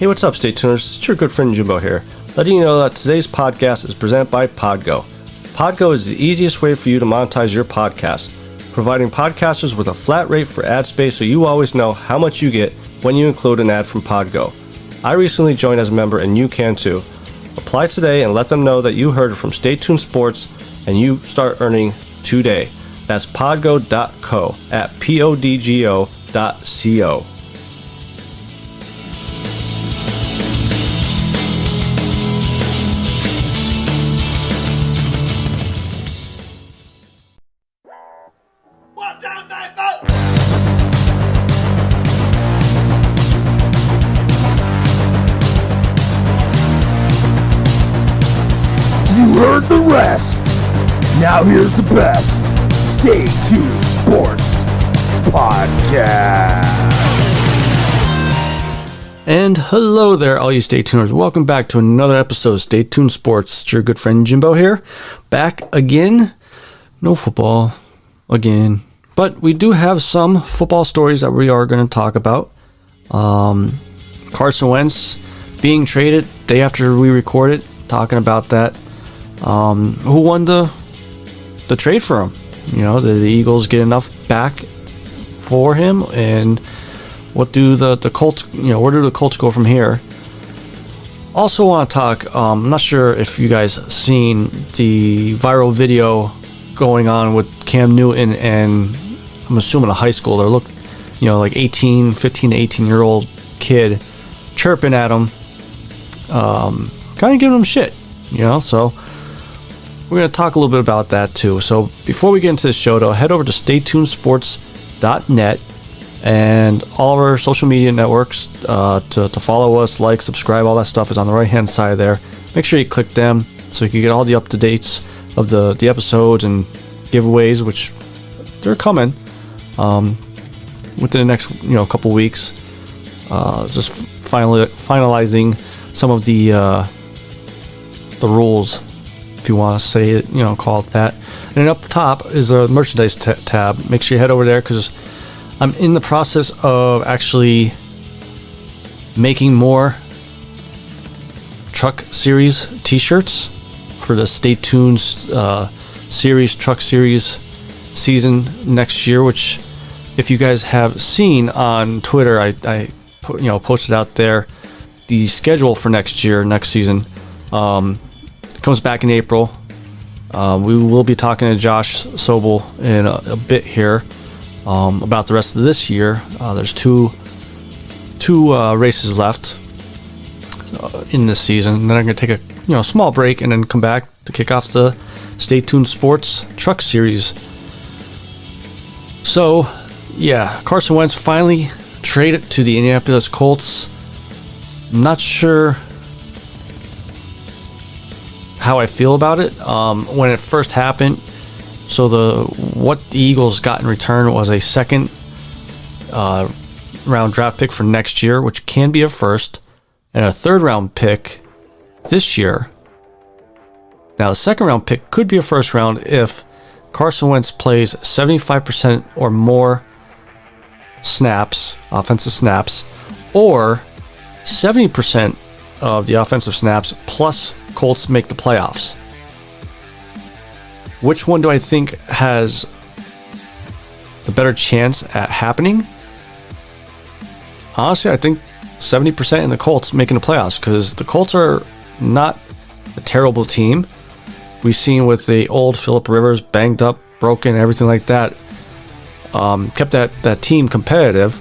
Hey, what's up, Stay Tuners? It's your good friend Jimbo here, letting you know that today's podcast is presented by Podgo. Podgo is the easiest way for you to monetize your podcast, providing podcasters with a flat rate for ad space so you always know how much you get when you include an ad from Podgo. I recently joined as a member and you can too. Apply today and let them know that you heard from Stay Tuned Sports and you start earning today. That's podgo.co at podgo.co. You heard the rest. Now here's the best Stay Tuned Sports Podcast. And hello there, all you Stay Tuners. Welcome back to another episode of Stay Tuned Sports. It's your good friend Jimbo here. Back again. No football again. But we do have some football stories that we are going to talk about. Carson Wentz being traded day after we recorded, talking about that. Who won the trade for him? You know, did the Eagles get enough back for him? And what do the Colts, where do the Colts go from here? Also want to talk, I'm not sure if you guys seen the viral video going on with Cam Newton and I'm assuming a high schooler, like 15 to 18 year old kid chirping at him, kind of giving him shit, so we're going to talk a little bit about that too. So before we get into the show, though, head over to staytunedsports.net and all of our social media networks to follow us, like, subscribe. All that stuff is on the right hand side there. Make sure you click them so you can get all the up-to-dates of the episodes and giveaways, which they're coming within the next couple weeks. Just finalizing some of the rules, if you want to say it, call it that. And then up top is a merchandise tab. Make sure you head over there because I'm in the process of actually making more truck series t-shirts for the Stay Tuned series, truck series season next year, which if you guys have seen on Twitter, I posted out there the schedule for next season. Comes back in April. We will be talking to Josh Soble in a bit here about the rest of this year. There's two races left in this season. Then I'm going to take a small break and then come back to kick off the Stay Tuned Sports Truck Series. So, yeah, Carson Wentz finally traded to the Indianapolis Colts. I'm not sure how I feel about it. When it first happened, so what the Eagles got in return was a second round draft pick for next year, which can be a first, and a third round pick this year. Now, the second round pick could be a first round if Carson Wentz plays 75% or more snaps, offensive snaps, or 70% of the offensive snaps plus Colts make the playoffs. Which one do I think has the better chance at happening? Honestly, I think 70% in the Colts making the playoffs, because the Colts are not a terrible team. We've seen with the old Phillip Rivers, banged up, broken, everything like that, kept that team competitive.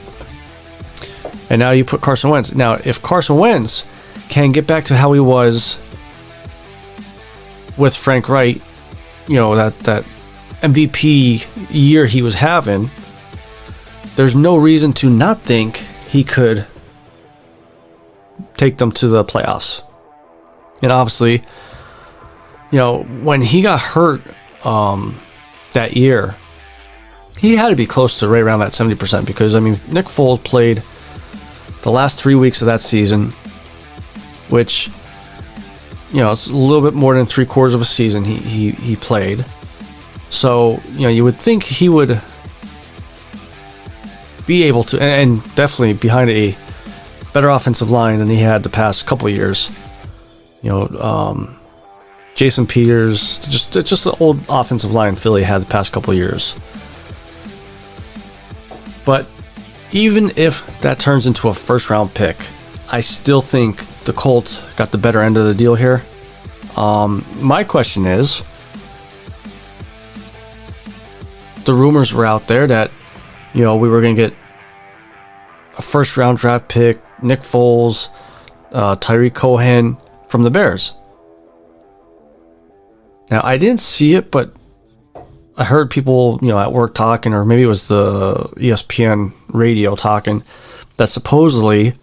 And now you put Carson Wentz. Now, if Carson Wentz can get back to how he was with Frank Wright, that MVP year he was having, there's no reason to not think he could take them to the playoffs. And obviously, when he got hurt that year, he had to be close to right around that 70%, because Nick Foles played the last 3 weeks of that season, which it's a little bit more than 3/4 of a season he played. So, you would think he would be able to, and definitely behind a better offensive line than he had the past couple of years. Jason Peters, just the old offensive line Philly had the past couple of years. But even if that turns into a first-round pick, I still think the Colts got the better end of the deal here. My question is, the rumors were out there that, we were going to get a first-round draft pick, Nick Foles, Tyreek Cohen from the Bears. Now, I didn't see it, but I heard people, at work talking, or maybe it was the ESPN radio talking, that supposedly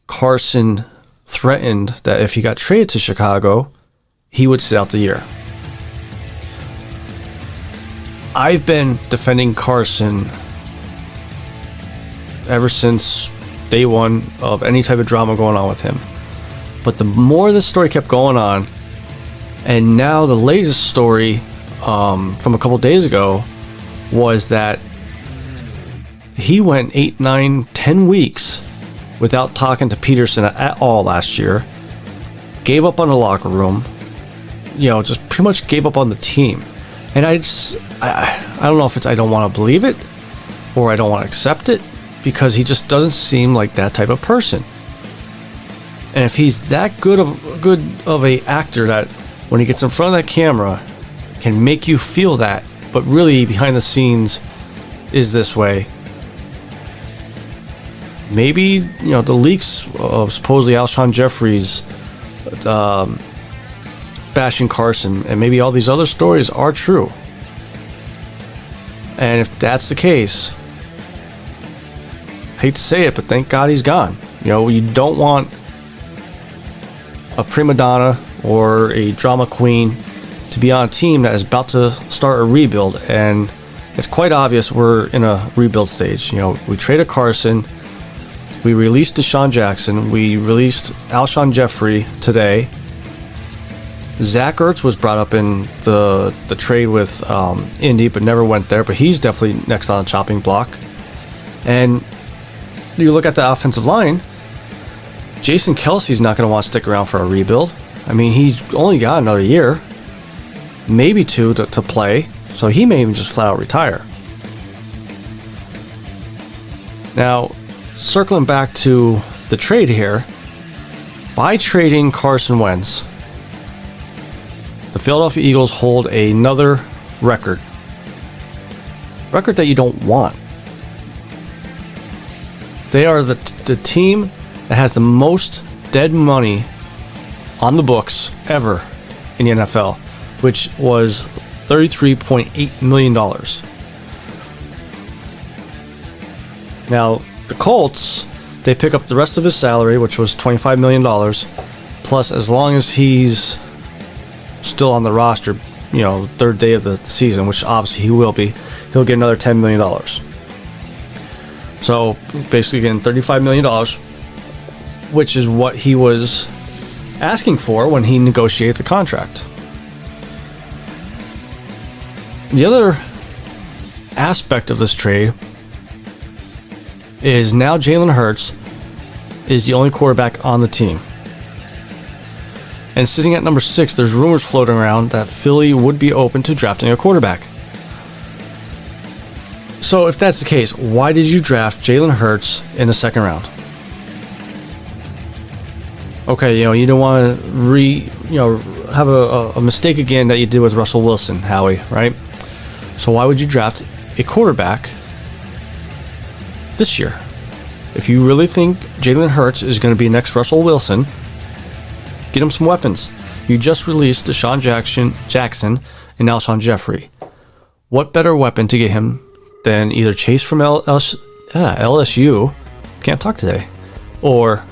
Carson threatened that if he got traded to Chicago, he would sit out the year. I've been defending Carson ever since day one of any type of drama going on with him. But the more this story kept going on, and now the latest story from a couple days ago was that he went 8, 9, 10 weeks without talking to Peterson at all last year, gave up on the locker room, just pretty much gave up on the team. And I don't know if it's I don't want to believe it or I don't want to accept it, because he just doesn't seem like that type of person. And if he's that good of a actor that when he gets in front of that camera can make you feel that, but really behind the scenes is this way, maybe the leaks of supposedly Alshon Jeffries bashing Carson and maybe all these other stories are true. And if that's the case, hate to say it, but thank God he's gone. You don't want a prima donna or a drama queen to be on a team that is about to start a rebuild, and it's quite obvious we're in a rebuild stage. We traded Carson, we released Deshaun Jackson, we released Alshon Jeffrey today. Zach Ertz was brought up in the trade with Indy, but never went there, but he's definitely next on the chopping block. And you look at the offensive line, Jason Kelsey's not going to want to stick around for a rebuild. I mean, he's only got another year, maybe two to play, so he may even just flat out retire. Now, circling back to the trade here, by trading Carson Wentz, the Philadelphia Eagles hold another record that you don't want. They are the team that has the most dead money on the books ever in the NFL, which was $33.8 million. Now, the Colts, they pick up the rest of his salary, which was $25 million, plus as long as he's still on the roster, third day of the season, which obviously he will be, he'll get another $10 million. So basically getting $35 million, which is what he was asking for when he negotiated the contract. The other aspect of this trade is now Jalen Hurts is the only quarterback on the team. And sitting at number 6, there's rumors floating around that Philly would be open to drafting a quarterback. So if that's the case, why did you draft Jalen Hurts in the second round? Okay, you don't want to have a mistake again that you did with Russell Wilson, Howie, right? So why would you draft a quarterback this year? If you really think Jalen Hurts is going to be next Russell Wilson, get him some weapons. You just released Deshaun Jackson and Alshon Jeffrey. What better weapon to get him than either Chase from LSU, can't talk today, or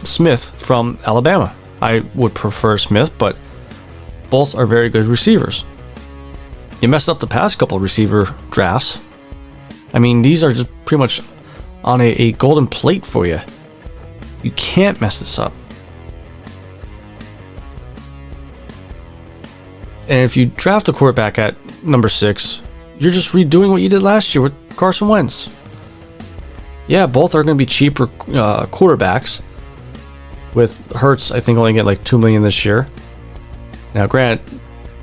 Smith from Alabama? I would prefer Smith, but both are very good receivers. You messed up the past couple receiver drafts. I mean, these are just pretty much on a golden plate for you. You can't mess this up. And if you draft a quarterback at number 6, you're just redoing what you did last year with Carson Wentz. yeah, both are going to be cheaper quarterbacks. With Hurts, I think only get like $2 million this year. Now, granted,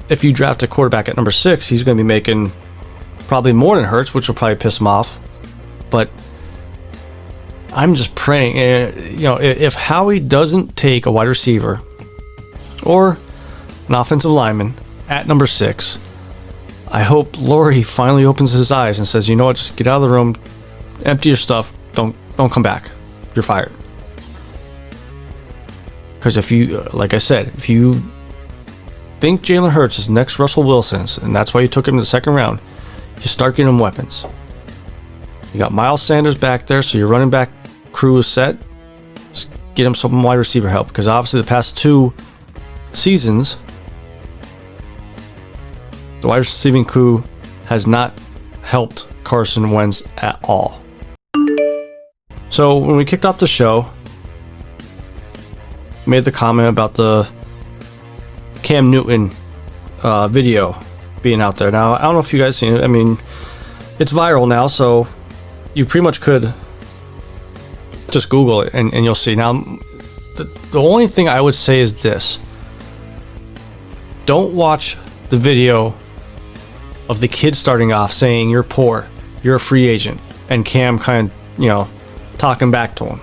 if you draft a quarterback at number 6, he's going to be making probably more than Hurts, which will probably piss him off. But I'm just praying, if Howie doesn't take a wide receiver or an offensive lineman at number 6, I hope Laurie finally opens his eyes and says, you know what, just get out of the room, empty your stuff, don't come back, you're fired. Because if you, like I said, if you think Jalen Hurts is next Russell Wilson, and that's why you took him in the second round, you start getting him weapons. You got Miles Sanders back there, so your running back crew is set. Just get him some wide receiver help, because obviously the past 2 seasons, the wide receiving crew has not helped Carson Wentz at all. So when we kicked off the show, made the comment about the Cam Newton video being out there. Now, I don't know if you guys seen it. I mean, it's viral now, so you pretty much could just Google it and you'll see. Now, the only thing I would say is this. Don't watch the video of the kid starting off saying, you're poor, you're a free agent, and Cam kind of, talking back to him.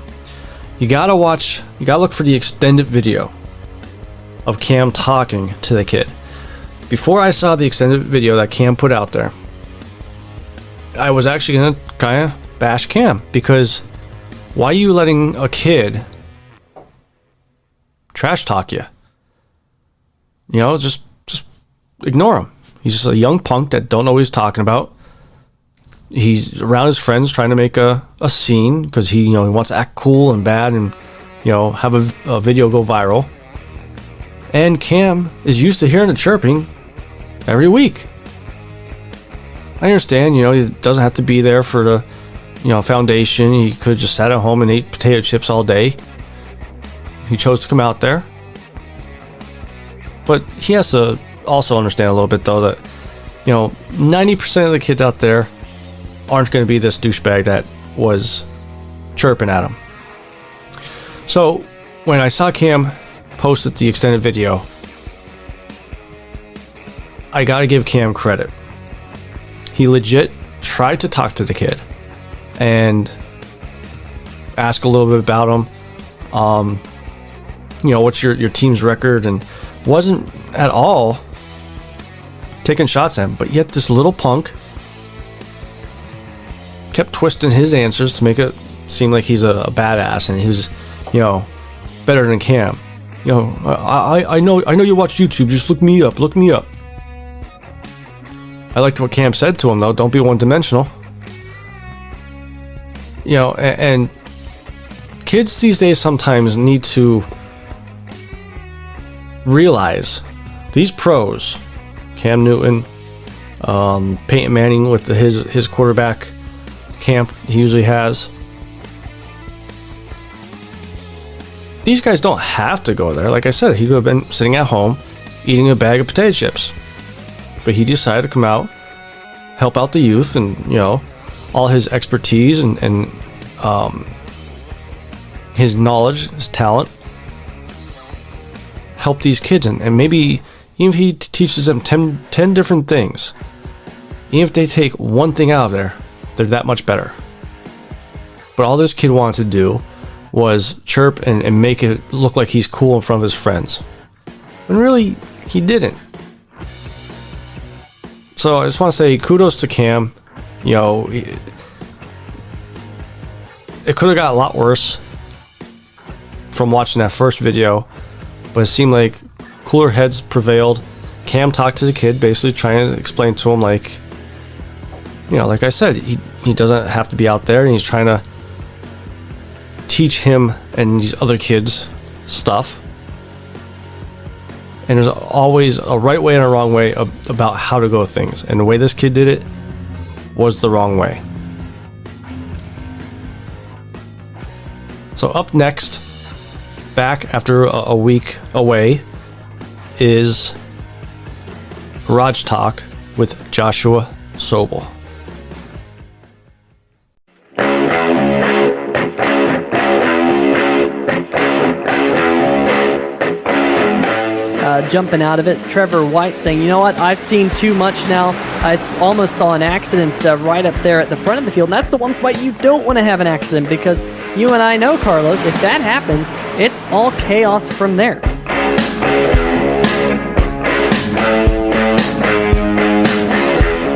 You gotta look for the extended video of Cam talking to the kid. Before I saw the extended video that Cam put out there, I was actually gonna kind of bash Cam, because why are you letting a kid trash talk you? Just ignore him. He's just a young punk that don't know what he's talking about. He's around his friends trying to make a scene because he wants to act cool and bad and have a video go viral. And Cam is used to hearing the chirping every week. I understand, he doesn't have to be there for the foundation. He could have just sat at home and ate potato chips all day. He chose to come out there. But he has to also understand a little bit, though, that 90% of the kids out there aren't going to be this douchebag that was chirping at him. So when I saw Cam posted the extended video, I gotta give Cam credit. He legit tried to talk to the kid and ask a little bit about him. What's your team's record, and wasn't at all taking shots at him. But yet this little punk kept twisting his answers to make it seem like he's a badass and he was, better than Cam. I know you watch YouTube. Just look me up. I liked what Cam said to him, though. Don't be one-dimensional. And kids these days sometimes need to realize these pros, Cam Newton, Peyton Manning with his quarterback camp he usually has. These guys don't have to go there. Like I said, he could have been sitting at home eating a bag of potato chips. But he decided to come out, help out the youth, and all his expertise and his knowledge, his talent, help these kids. And maybe even if he teaches them 10 different things, even if they take one thing out of there, they're that much better. But all this kid wanted to do was chirp and make it look like he's cool in front of his friends. When really, he didn't. So I just want to say kudos to Cam. It could have got a lot worse from watching that first video, but it seemed like cooler heads prevailed. Cam talked to the kid, basically trying to explain to him, like I said, he doesn't have to be out there, and he's trying to teach him and these other kids stuff. And there's always a right way and a wrong way about how to go things. And the way this kid did it was the wrong way. So up next, back after a week away, is Garage Talk with Joshua Soble. jumping out of it. Trevor White saying, you know what, I've seen too much now. I almost saw an accident right up there at the front of the field. And that's the one spot you don't want to have an accident, because you and I know, Carlos, if that happens, it's all chaos from there.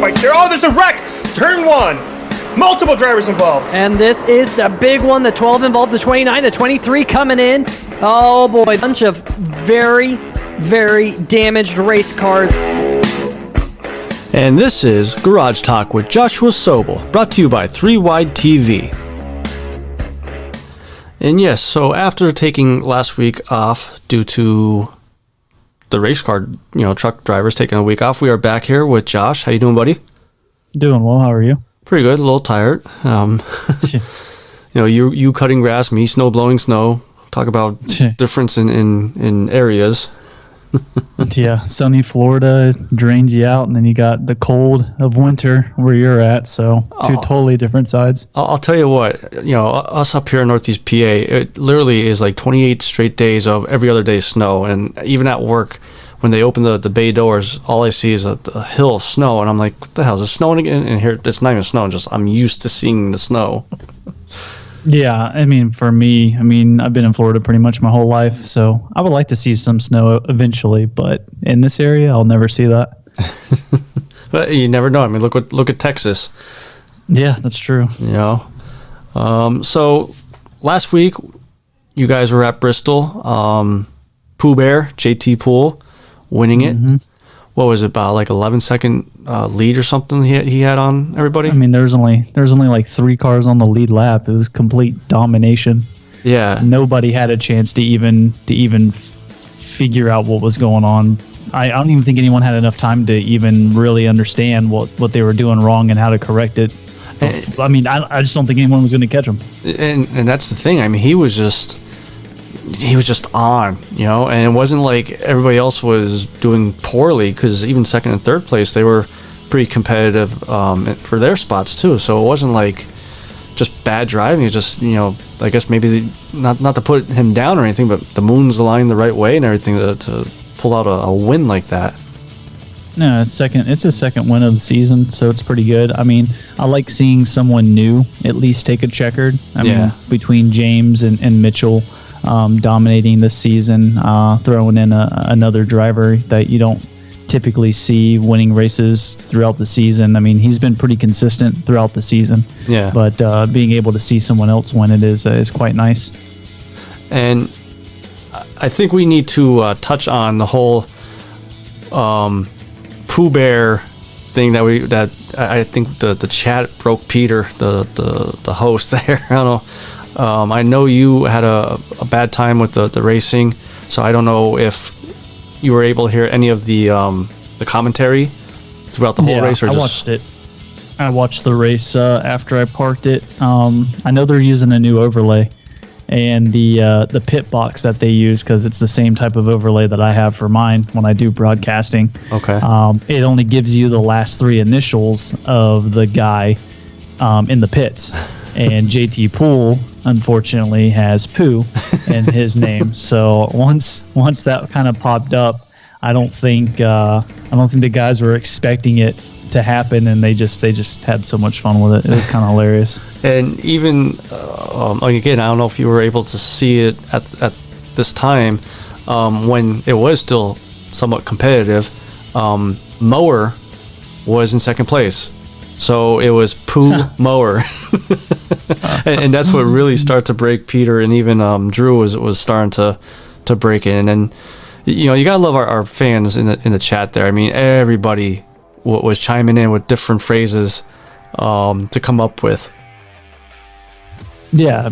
Right there. Oh, there's a wreck! Turn 1! Multiple drivers involved. And this is the big one, the 12 involved, the 29, the 23 coming in. Oh boy, a bunch of very, very damaged race cars. And this is Garage Talk with Joshua Soble, brought to you by 3 Wide TV. And yes, so after taking last week off due to the race car, truck drivers taking a week off, we are back here with Josh. How you doing, buddy? Doing well. How are you? Pretty good. A little tired. You cutting grass, me snow blowing snow. Talk about difference in areas. Yeah, sunny Florida drains you out, and then you got the cold of winter where you're at. So two totally different sides. I'll tell you what. Us up here in Northeast PA, it literally is like 28 straight days of every other day snow, and even at work, when they open the bay doors, all I see is a hill of snow, and I'm like, what the hell, is it snowing again? And here, it's not even snowing, just I'm used to seeing the snow. Yeah, for me, I've been in Florida pretty much my whole life, so I would like to see some snow eventually, but in this area, I'll never see that. But you never know. Look at Texas. Yeah, that's true. So last week, you guys were at Bristol. Pooh Bear, JT Poole, winning it. Mm-hmm. What was it, about like 11-second lead or something he had on everybody? There's only like 3 cars on the lead lap. It was complete domination. Yeah. Nobody had a chance to even figure out what was going on. I don't even think anyone had enough time to even really understand what they were doing wrong and how to correct it. I just don't think anyone was going to catch him. And that's the thing. He was just on, and it wasn't like everybody else was doing poorly, because even second and third place, they were pretty competitive for their spots too. So it wasn't like just bad driving. It just, I guess maybe not to put him down or anything, but the moon's aligned the right way and everything to pull out a win like that. No, it's his second win of the season, so it's pretty good. I like seeing someone new at least take a checkered. Between James and Mitchell dominating this season, throwing in another driver that you don't typically see winning races throughout the season. He's been pretty consistent throughout the season. Yeah. But being able to see someone else win it is quite nice. And I think we need to touch on the whole Pooh Bear thing that I think the chat broke Peter, the host there. I don't know. I know you had a bad time with the racing, so I don't know if you were able to hear any of the commentary throughout the whole race, or watched it. I watched the race after I parked it. I know they're using a new overlay, and the pit box that they use, because it's the same type of overlay that I have for mine when I do broadcasting. Okay. It only gives you the last 3 initials of the guy in the pits, and JT Poole unfortunately has Pooh in his name. So once that kind of popped up, I don't think the guys were expecting it to happen, and they just had so much fun with it. It was kind of hilarious. And even again, I don't know if you were able to see it at this time when it was still somewhat competitive. Mower was in second place, so it was Pooh Mower, and that's what really started to break Peter, and even Drew was starting to break in. And then you gotta love our fans in the chat there. Everybody was chiming in with different phrases to come up with. Yeah,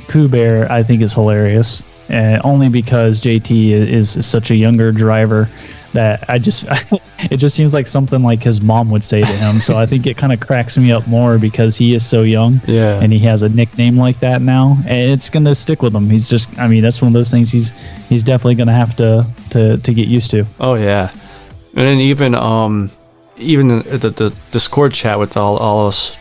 Pooh Bear I think is hilarious, only because JT is such a younger driver that it just seems like something like his mom would say to him. So I think it kind of cracks me up more because he is so young, and he has a nickname like that now, and it's gonna stick with him. He's just, that's one of those things he's definitely gonna have to get used to. Oh yeah, and then even the Discord chat with all us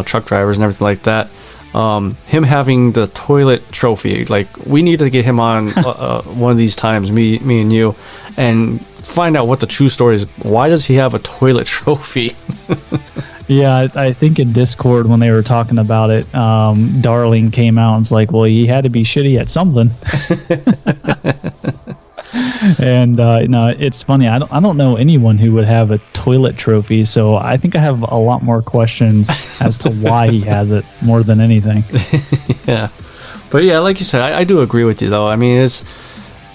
truck drivers and everything like that. him having the toilet trophy. Like, we need to get him on one of these times, me and you, and find out what the true story is. Why does he have a toilet trophy? Yeah, I think in Discord when they were talking about it, Darling came out and was like, well, he had to be shitty at something. And no, it's funny. I don't know anyone who would have a toilet trophy, so I think I have a lot more questions as to why he has it more than anything. Yeah, but yeah, like you said, I do agree with you though. I mean, it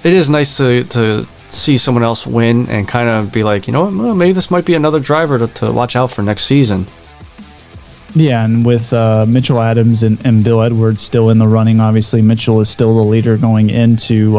is nice to see someone else win and kind of be like, you know what, well, maybe this might be another driver to watch out for next season. Yeah, and with Mitchell Adams and Bill Edwards still in the running, obviously Mitchell is still the leader going into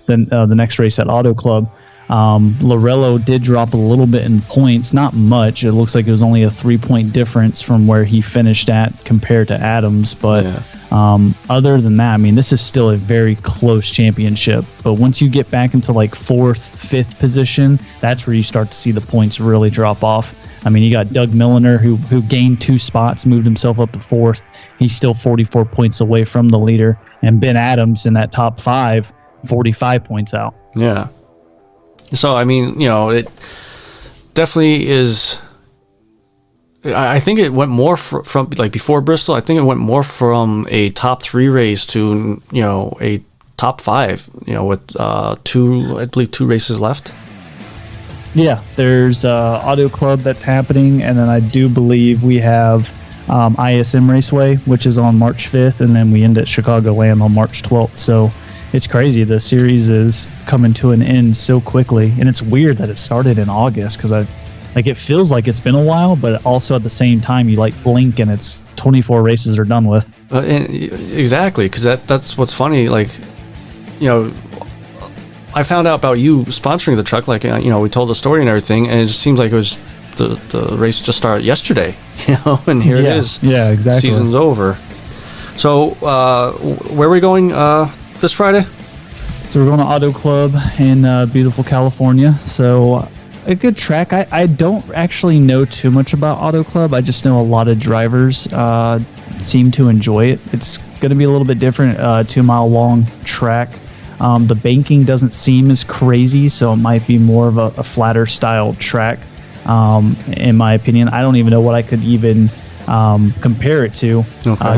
the next race at Auto Club. Lorello did drop a little bit in points, not much. It looks like it was only a 3-point difference from where he finished at compared to Adams. But other than that, I mean, this is still a very close championship. But once you get back into like 4th, 5th position, that's where you start to see the points really drop off. I mean, you got Doug Milliner, who gained 2 spots, moved himself up to 4th. He's still 44 points away from the leader. And Ben Adams in that top 5, 45 points out. Yeah. So, I mean, you know, it definitely is. I think it went more from like before Bristol. I think it went more from a top 3 race to, you know, a top 5, you know, with 2 races left. Yeah, there's Auto Club that's happening, and then I do believe we have ISM Raceway, which is on March 5th, and then we end at Chicagoland on March 12th. So it's crazy. The series is coming to an end so quickly, and it's weird that it started in August because it feels like it's been a while, but also at the same time you like blink and it's 24 races are done with. Exactly, because that's what's funny. Like, you know, I found out about you sponsoring the truck. Like, you know, we told the story and everything, and it just seems like it was the race just started yesterday. You know, and here it is. Yeah, exactly. Season's over. So, where are we going this Friday? So we're going to Auto Club in beautiful California. So a good track. I don't actually know too much about Auto Club. I just know a lot of drivers seem to enjoy it. It's going to be a little bit different, 2-mile long track. The banking doesn't seem as crazy, so it might be more of a flatter style track, in my opinion. I don't even know what I could even compare it to,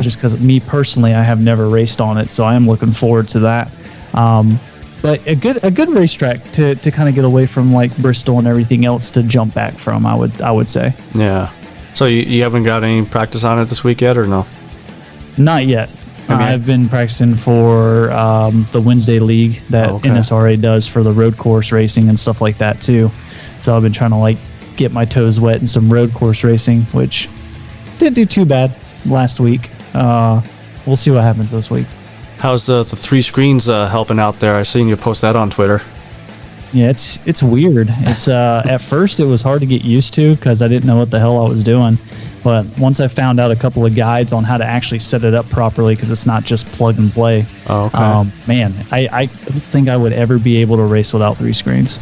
just because me personally, I have never raced on it, so I am looking forward to that. But a good racetrack to kind of get away from like Bristol and everything else to jump back from, I would say. Yeah. So you haven't got any practice on it this week yet, or no? Not yet. I've been practicing for the Wednesday League that NSRA does for the road course racing and stuff like that too. So I've been trying to like get my toes wet in some road course racing, which didn't do too bad last week. We'll see what happens this week. How's the 3 screens helping out there? I seen you post that on Twitter. Yeah, it's weird. It's at first it was hard to get used to because I didn't know what the hell I was doing. But once I found out a couple of guides on how to actually set it up properly, because it's not just plug and play. Oh, okay. Man, I don't think I would ever be able to race without 3 screens.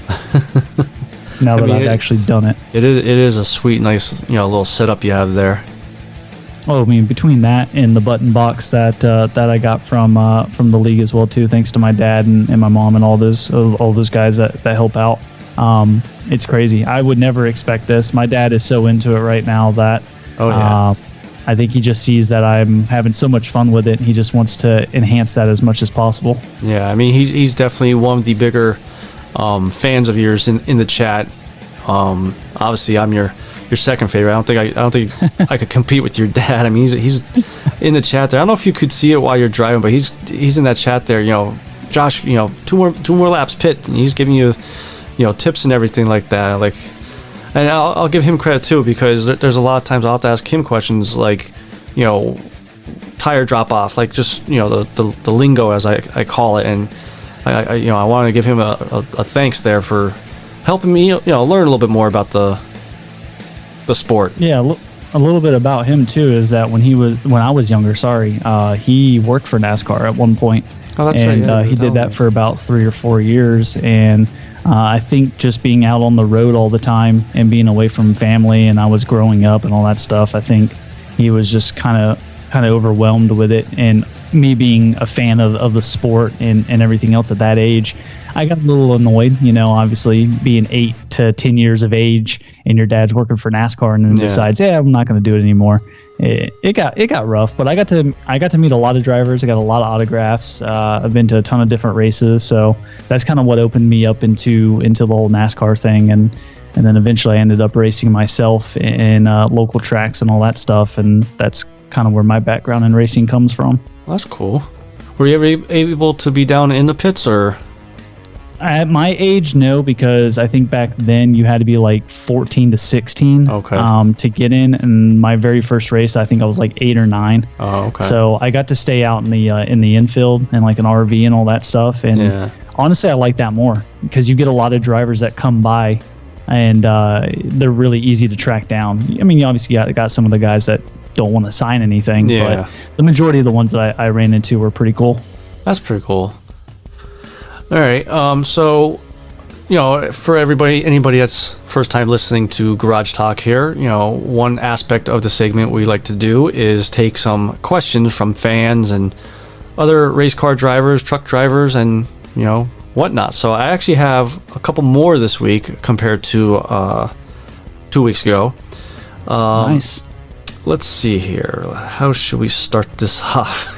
Now that I've actually done it. It is a sweet, nice, you know, little setup you have there. Oh, I mean, between that and the button box that I got from the league as well too, thanks to my dad and my mom and all those guys that help out. It's crazy. I would never expect this. My dad is so into it right now that I think he just sees that I'm having so much fun with it. He just wants to enhance that as much as possible. Yeah, I mean, he's definitely one of the bigger fans of yours in the chat. Obviously, I'm your second favorite. I don't think I could compete with your dad. I mean, he's in the chat there. I don't know if you could see it while you're driving, but he's in that chat there. You know, Josh, you know, two more laps pit, and he's giving you, you know, tips and everything like that. Like, and I'll give him credit too, because there's a lot of times I'll have to ask him questions like, you know, tire drop off, like just, you know, the lingo as I call it, and I you know, I want to give him a thanks there for helping me, you know, learn a little bit more about the sport. Yeah, a little bit about him too is that when I was younger, he worked for NASCAR at one point. Oh, that's and right. Yeah, he did that for about 3 or 4 years, and I think just being out on the road all the time and being away from family, and I was growing up and all that stuff, I think he was just kind of kind of overwhelmed with it. And me being a fan of the sport and everything else at that age, I got a little annoyed, obviously being 8 to 10 years of age and your dad's working for NASCAR and then decides, I'm not going to do it anymore. It got rough, but I got to meet a lot of drivers. I got a lot of autographs. I've been to a ton of different races. So that's kind of what opened me up into the whole NASCAR thing. And then eventually I ended up racing myself in local tracks and all that stuff. And that's kind of where my background in racing comes from. That's cool. Were you ever able to be down in the pits or? At my age, no, because I think back then you had to be like 14 to 16 to get in. And my very first race, I think I was like 8 or 9. Oh, okay. So I got to stay out in the infield and like an RV and all that stuff. And honestly, I like that more because you get a lot of drivers that come by and they're really easy to track down. I mean, you obviously got some of the guys that don't want to sign anything, but the majority of the ones that I ran into were pretty cool. That's pretty cool. All right. So, for anybody that's first time listening to Garage Talk here, one aspect of the segment we like to do is take some questions from fans and other race car drivers, truck drivers, and, whatnot. So I actually have a couple more this week compared to 2 weeks ago. Nice. Let's see here. How should we start this off?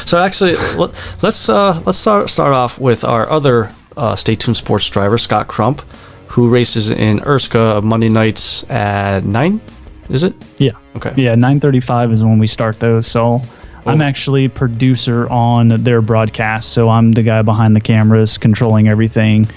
So actually, let's start off with our other Stay Tuned Sports driver, Scott Crump, who races in Erska Monday nights at 9. Is it? Yeah. Okay. Yeah, 9:35 is when we start those. So I'm actually producer on their broadcast. So I'm the guy behind the cameras controlling everything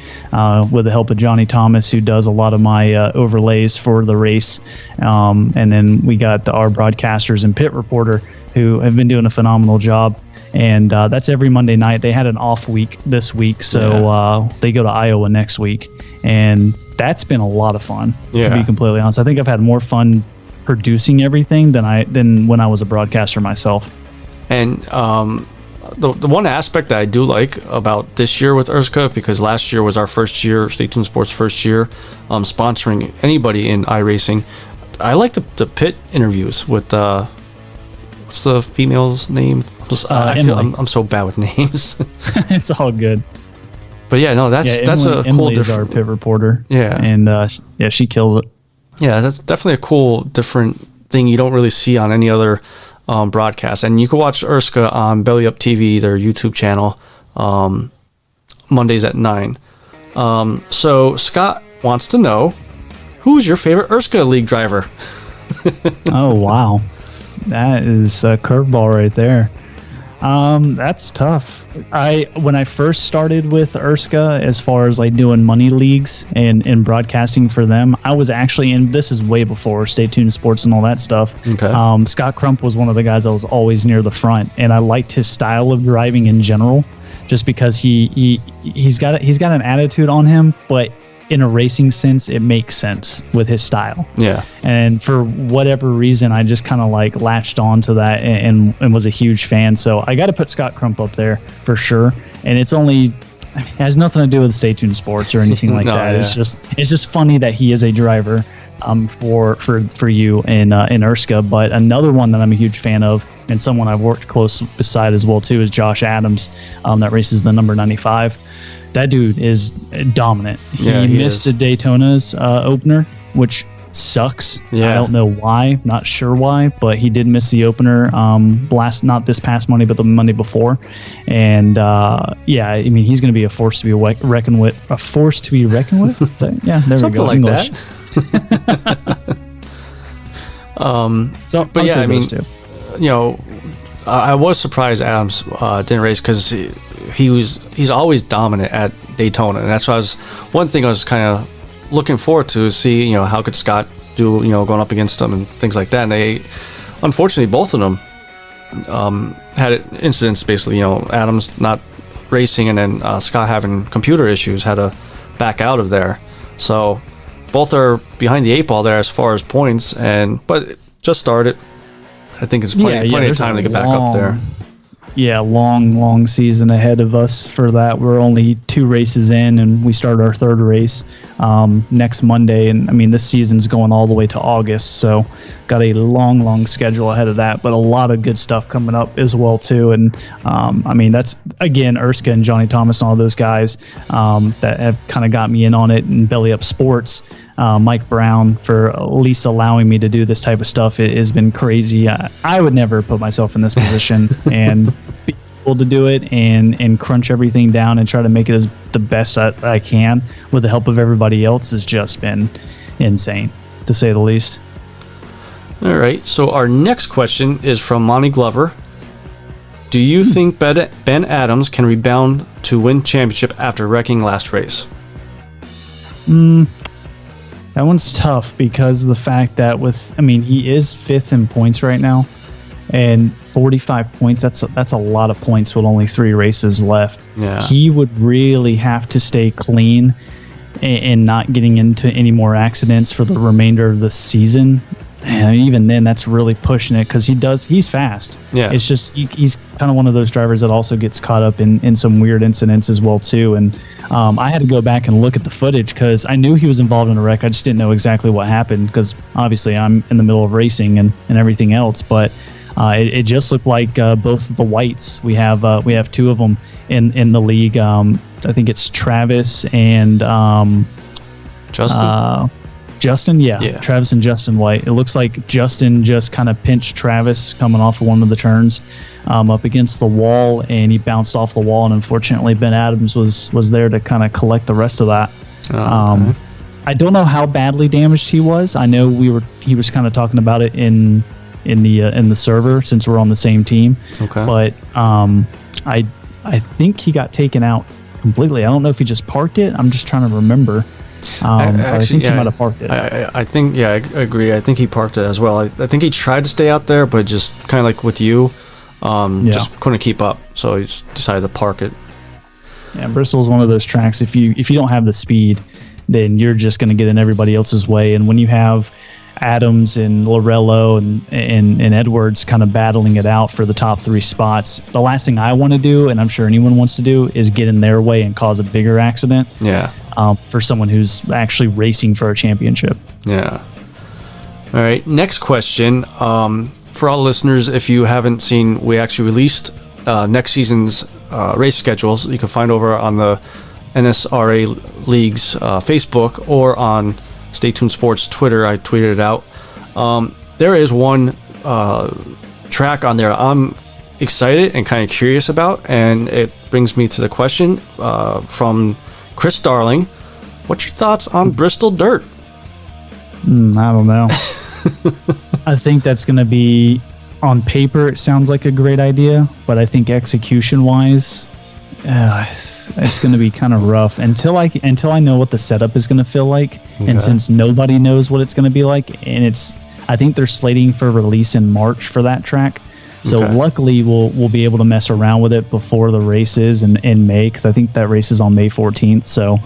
with the help of Johnny Thomas, who does a lot of my overlays for the race. And then we got our broadcasters and pit reporter who have been doing a phenomenal job. And that's every Monday night. They had an off week this week, so they go to Iowa next week. And that's been a lot of fun, to be completely honest. I think I've had more fun producing everything than when I was a broadcaster myself. And the one aspect that I do like about this year with Erska, because last year was our first year, Stay Tuned Sports' first year, sponsoring anybody in iRacing. I like the pit interviews with what's the female's name? I'm so bad with names. It's all good. But that's a cool different. Is our pit reporter. Yeah, and she killed it. Yeah, that's definitely a cool different thing you don't really see on any other broadcast. And you can watch Erska on Belly Up TV, their YouTube channel, Mondays at 9. So Scott wants to know, who's your favorite Erska League driver? Oh, wow. That is a curveball right there. That's tough. When I first started with Erska, as far as like doing money leagues and broadcasting for them, I was actually, and this is way before Stay Tuned Sports and all that stuff. Okay. Scott Crump was one of the guys that was always near the front, and I liked his style of driving in general, just because he's got an attitude on him, but in a racing sense, it makes sense with his style. Yeah. And for whatever reason, I just kind of like latched on to that and was a huge fan. So I got to put Scott Crump up there for sure. And it has nothing to do with Stay Tuned Sports or anything like that. Yeah. It's just funny that he is a driver for you in Erska. But another one that I'm a huge fan of, and someone I've worked close beside as well too, is Josh Adams, that races the number 95. That dude is dominant. He missed the Daytona's opener, which sucks. Yeah. I don't know why, not sure why, but he did miss the opener not this past Monday, but the Monday before. And I mean, he's going to be a force to be reckoned with. A force to be reckoned with? So, yeah, there something we go. Like English. But yeah, I mean, I was surprised Adams didn't race, because he's always dominant at Daytona, and that's why one thing I was kind of looking forward to see, how could Scott do, going up against them and things like that. And they, unfortunately, both of them had incidents, basically, Adams not racing, and then Scott having computer issues, had to back out of there. So both are behind the 8 ball there as far as points, but it just started. I think it's plenty of time to get back up there. long season ahead of us for that. We're only 2 races in, and we start our 3rd race next Monday. And I mean, this season's going all the way to August, so got a long schedule ahead of that. But a lot of good stuff coming up as well too. And I mean, that's again Erskine and Johnny Thomas and all those guys that have kind of got me in on it, and Belly Up Sports. Mike Brown for at least allowing me to do this type of stuff. It has been crazy. I would never put myself in this position and be able to do it and crunch everything down and try to make it as the best I can with the help of everybody else has just been insane, to say the least. All right. So our next question is from Monty Glover. Do you think Ben Adams can rebound to win championship after wrecking last race? That one's tough because of the fact that he is 5th in points right now, and 45 points, that's a lot of points with only 3 races left. Yeah. He would really have to stay clean and not getting into any more accidents for the remainder of the season. And even then, that's really pushing it because he's fast. Yeah. It's just he's kind of one of those drivers that also gets caught up in some weird incidents as well too. And I had to go back and look at the footage because I knew he was involved in a wreck. I just didn't know exactly what happened because obviously I'm in the middle of racing and everything else. But it just looked like both of the whites. We have 2 of them in the league. I think it's Travis and Justin, yeah. Travis and Justin White. It looks like Justin just kind of pinched Travis coming off of one of the turns up against the wall, and he bounced off the wall, and unfortunately Ben Adams was there to kind of collect the rest of that. Okay. I don't know how badly damaged he was. I know he was kind of talking about it in the server since we're on the same team. Okay. But I think he got taken out completely. I don't know if he just parked it. I'm just trying to remember. I think he might have parked it. I think, I agree. I think he parked it as well. I think he tried to stay out there, but just kind of like with you, just couldn't keep up. So he just decided to park it. Yeah, Bristol's one of those tracks. If you don't have the speed, then you're just going to get in everybody else's way. And when you have Adams and Lorello and Edwards kind of battling it out for the top 3 spots, the last thing I want to do, and I'm sure anyone wants to do, is get in their way and cause a bigger accident. Yeah. For someone who's actually racing for a championship. Yeah. All right. Next question. For all listeners, if you haven't seen, we actually released next season's race schedules. You can find over on the NSRA League's Facebook or on Stay Tuned Sports Twitter. I tweeted it out. There is one track on there I'm excited and kind of curious about, and it brings me to the question from Chris Darling. What's your thoughts on Bristol Dirt? I don't know. I think that's going to be, on paper, it sounds like a great idea, but I think execution-wise, it's going to be kind of rough until I know what the setup is going to feel like. Okay. And since nobody knows what it's going to be like, and I think they're slating for release in March for that track. So luckily we'll be able to mess around with it before the races in May, because I think that race is on May 14th. So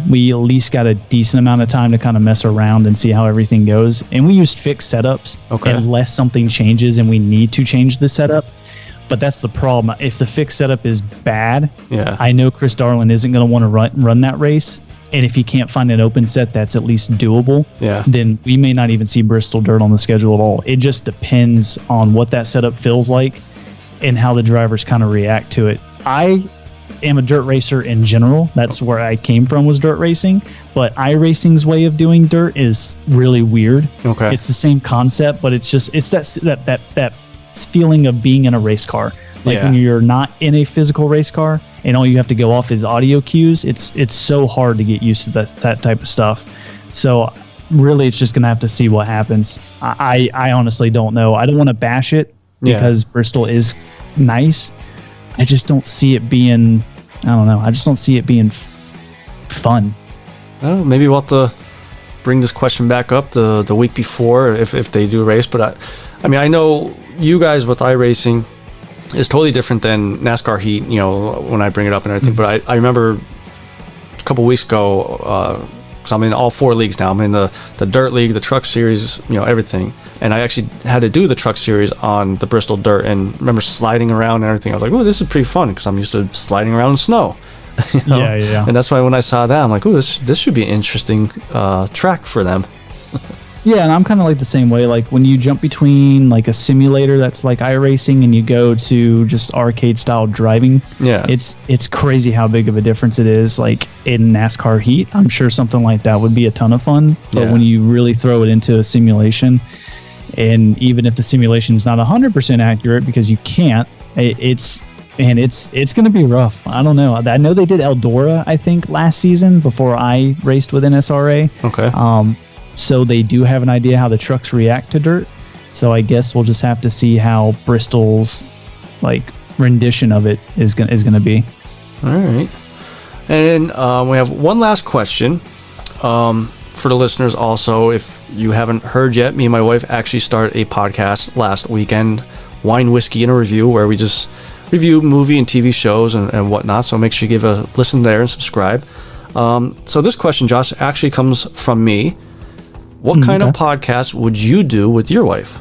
we at least got a decent amount of time to kind of mess around and see how everything goes. And we used fixed setups unless something changes and we need to change the setup. But that's the problem. If the fixed setup is bad, I know Chris Darling isn't going to want to run that race. And if he can't find an open set that's at least doable, then we may not even see Bristol Dirt on the schedule at all. It just depends on what that setup feels like and how the drivers kind of react to it. I am a dirt racer in general. That's where I came from, was dirt racing. But iRacing's way of doing dirt is really weird. Okay. It's the same concept, but it's that feeling of being in a race car. Like when you're not in a physical race car and all you have to go off is audio cues, it's so hard to get used to that type of stuff. So really it's just going to have to see what happens. I honestly don't know. I don't want to bash it because Bristol is nice. I just don't see it being, I just don't see it being fun. Well, maybe we'll have to bring this question back up the week before if they do race. But I mean, I know you guys with iRacing is totally different than NASCAR Heat, when I bring it up and everything. But I remember a couple weeks ago, because I'm in all 4 leagues now. I'm in the Dirt League, the Truck Series, everything. And I actually had to do the truck series on the Bristol dirt, and remember sliding around and everything. I was like, oh, this is pretty fun because I'm used to sliding around in snow. You know? Yeah. And that's why when I saw that, I'm like, oh, this should be an interesting track for them. Yeah, and I'm kind of like the same way. Like when you jump between like a simulator that's like iRacing and you go to just arcade style driving, Yeah. it's crazy how big of a difference it is. Like in NASCAR heat, I'm sure something like that would be a ton of fun. But Yeah. when you really throw it into a simulation, and even if the simulation is not 100% accurate because you can't, it's going to be rough. I don't know. I know they did Eldora, I think, last season before I raced with NSRA. Okay. So they do have an idea how the trucks react to dirt. So I guess we'll just have to see how Bristol's like rendition of it is gonna be. All right. And we have one last question for the listeners also. If you haven't heard yet, me and my wife actually started a podcast last weekend, Wine, Whiskey, and a Review, where we just review movie and TV shows and whatnot. So make sure you give a listen there and subscribe. So this question, Josh, actually comes from me. What kind of podcast would you do with your wife?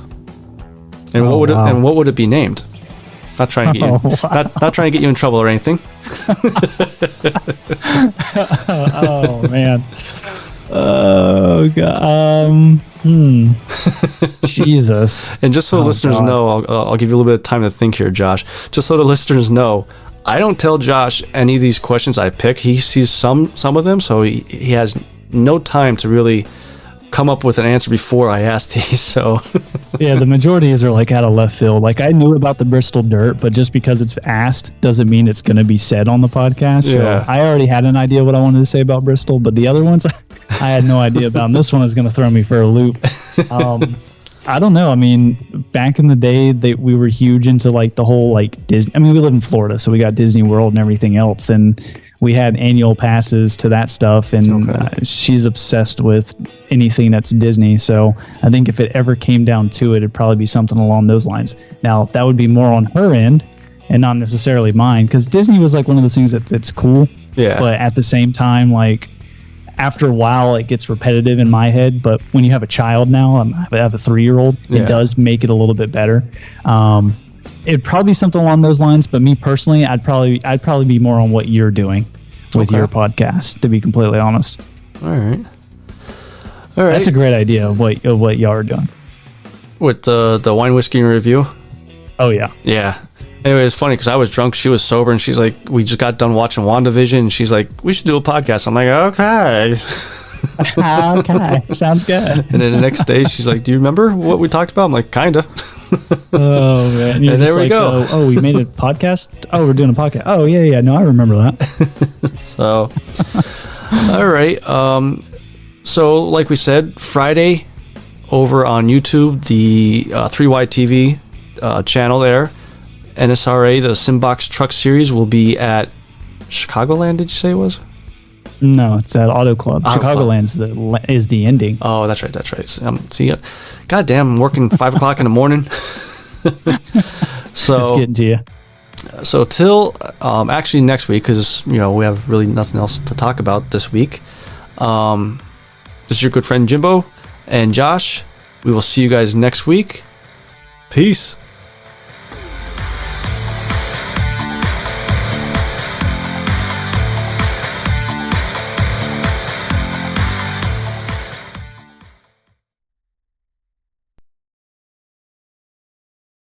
And what would it be named? Not trying to get you, not trying to get you in trouble or anything. Oh man. Oh god. Jesus. And just so the listeners know, I'll give you a little bit of time to think here, Josh. Just so the listeners know, I don't tell Josh any of these questions I pick. He sees some of them, so he has no time to really come up with an answer before I ask these. So yeah, the majority of these are like out of left field. Like I knew about the Bristol dirt, but just because it's asked doesn't mean it's going to be said on the podcast. Yeah. So I already had an idea what I wanted to say about Bristol, but the other ones I had no idea about. And this one is going to throw me for a loop. I don't know. I mean, back in the day, we were huge into like the whole like Disney. I mean, we live in Florida, so we got Disney World and everything else, and we had annual passes to that stuff. And she's obsessed with anything that's Disney. So I think if it ever came down to it, it'd probably be something along those lines. Now that would be more on her end and not necessarily mine, because Disney was like one of those things that's cool. Yeah. But at the same time, like, after a while, it gets repetitive in my head. But when you have a child now, I have a 3-year-old, it does make it a little bit better. It'd probably be something along those lines. But me personally, I'd probably be more on what you're doing with your podcast, to be completely honest. All right. That's a great idea of what y'all are doing. With the Wine, Whiskey, and Review? Oh, yeah. Yeah. Anyway, it's funny because I was drunk, she was sober, and she's like, we just got done watching WandaVision, and she's like, we should do a podcast. I'm like, okay. Okay, sounds good. And then the next day, she's like, do you remember what we talked about? I'm like, kinda. Oh, man. And there we go. Oh, we made a podcast? Oh, we're doing a podcast. Oh, yeah. No, I remember that. So, all right. So, like we said, Friday over on YouTube, the 3Y TV channel there, NSRA, the Simbox Truck Series, will be at Chicagoland, did you say it was? No, it's at Auto Club. Chicagoland is the ending. Oh, that's right. See, goddamn, I'm working 5 o'clock in the morning. So It's getting to you. So till actually next week, because we have really nothing else to talk about this week. This is your good friend Jimbo and Josh. We will see you guys next week. Peace.